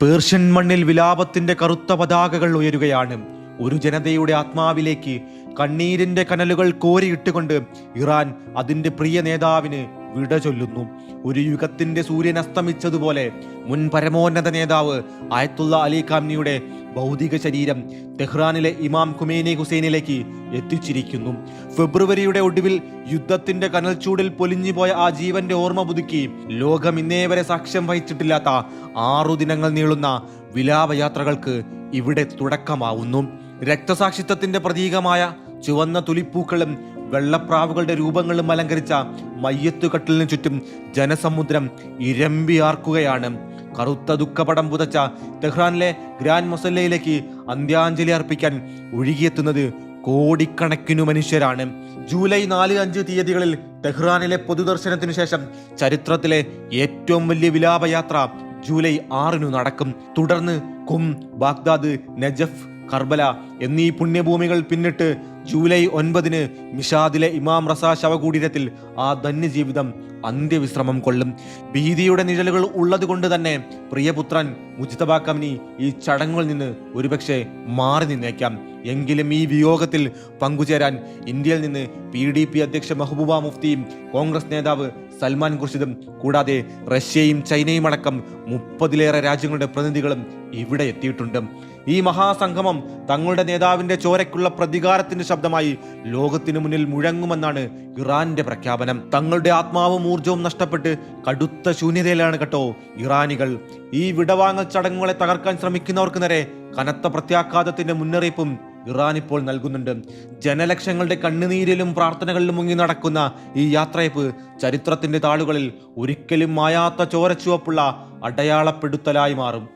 Persian മണ്ണിൽ വിലാപത്തിന്റെ കറുത്ത പതാകകൾ ഉയരുകയാണ്. ഒരു ജനതയുടെ ആത്മാവിലേക്ക് കണ്ണീരിന്റെ കനലുകൾ കോരിയിട്ടുകൊണ്ട് ഇറാൻ അതിന്റെ പ്രിയ നേതാവിന് വിട ചൊല്ലുന്നു. ഒരു യുഗത്തിന്റെ സൂര്യൻ അസ്തമിച്ചതുപോലെ മുൻ പരമോന്നത നേതാവ് ആയത്തുള്ള അലി ഖാംനിയുടെ ഭൗതിക ശരീരം തെഹ്റാനിലെ ഇമാം ഖുമൈനി ഹുസൈനിലേക്ക് എത്തിച്ചിരിക്കുന്നു. ഫെബ്രുവരിയുടെ ഒടുവിൽ യുദ്ധത്തിന്റെ കനൽച്ചൂടിൽ പൊലിഞ്ഞുപോയ ആ ജീവന്റെ ഓർമ്മ പുതുക്കി ലോകം ഇന്നേ വരെ സാക്ഷ്യം വഹിച്ചിട്ടില്ലാത്ത 6 ദിനങ്ങൾ നീളുന്ന വിലാപയാത്രകൾക്ക് ഇവിടെ തുടക്കമാവുന്നു. രക്തസാക്ഷിത്വത്തിന്റെ പ്രതീകമായ ചുവന്ന തുലിപ്പൂക്കളും വെള്ളപ്രാവുകളുടെ രൂപങ്ങളും അലങ്കരിച്ച മയ്യത്തുകട്ടിലിന് ചുറ്റും ജനസമുദ്രം ഇരമ്പിയാർക്കുകയാണ്. കറുത്ത ദുഃഖപടം പുതച്ച തെഹ്റാനിലെ ഗ്രാൻഡ് മൊസല്ലയിലേക്ക് അന്ത്യാഞ്ജലി അർപ്പിക്കാൻ ഒഴുകിയെത്തുന്നത് കോടിക്കണക്കിനു മനുഷ്യരാണ്. ജൂലൈ 4-5 തീയതികളിൽ തെഹ്റാനിലെ പൊതുദർശനത്തിനു ശേഷം ചരിത്രത്തിലെ ഏറ്റവും വലിയ വിലാപയാത്ര ജൂലൈ 6 നടക്കും. തുടർന്ന് ഖും, ബാഗ്ദാദ്, നജഫ്, കർബല എന്നീ പുണ്യഭൂമികൾ പിന്നിട്ട് ജൂലൈ 9 മിഷാദിലെ ഇമാം റസ ശവകുടീരത്തിൽ ആ ധന്യജീവിതം അന്ത്യവിശ്രമം കൊള്ളും. ഭീതിയുടെ നിഴലുകൾ ഉള്ളത് കൊണ്ട് തന്നെ പ്രിയപുത്രൻ മുജ്തബ ഖാംനി ഈ ചടങ്ങുകളിൽ നിന്ന് ഒരുപക്ഷെ മാറി നിന്നേക്കാം. എങ്കിലും ഈ വിയോഗത്തിൽ പങ്കുചേരാൻ ഇന്ത്യയിൽ നിന്ന് PDP അധ്യക്ഷ മെഹബൂബ മുഫ്തിയും കോൺഗ്രസ് നേതാവ് സൽമാൻ ഖുർഷിദും കൂടാതെ റഷ്യയും ചൈനയും അടക്കം 30-ലേറെ രാജ്യങ്ങളുടെ പ്രതിനിധികളും ഇവിടെ എത്തിയിട്ടുണ്ട്. ഈ മഹാസംഗമം തങ്ങളുടെ നേതാവിന്റെ ചോരയ്ക്കുള്ള പ്രതികാരത്തിന്റെ ശബ്ദമായി ലോകത്തിനു മുന്നിൽ മുഴങ്ങുമെന്നാണ് ഇറാന്റെ പ്രഖ്യാപനം. തങ്ങളുടെ ആത്മാവും ഊർജവും നഷ്ടപ്പെട്ട് കടുത്ത ശൂന്യതയിലാണ് കേട്ടോ ഇറാനികൾ. ഈ വിടവാങ്ങൽ ചടങ്ങുകളെ തകർക്കാൻ ശ്രമിക്കുന്നവർക്ക് നേരെ കനത്ത പ്രത്യാഘാതത്തിന്റെ മുന്നറിയിപ്പും ഇറാൻ ഇപ്പോൾ നൽകുന്നുണ്ട്. ജനലക്ഷങ്ങളുടെ കണ്ണുനീരിലും പ്രാർത്ഥനകളിലും മുങ്ങി നടക്കുന്ന ഈ യാത്രയപ്പ് ചരിത്രത്തിന്റെ താളുകളിൽ ഒരിക്കലും മായാത്ത ചോരച്ചുവപ്പുള്ള അടയാളപ്പെടുത്തലായി മാറും.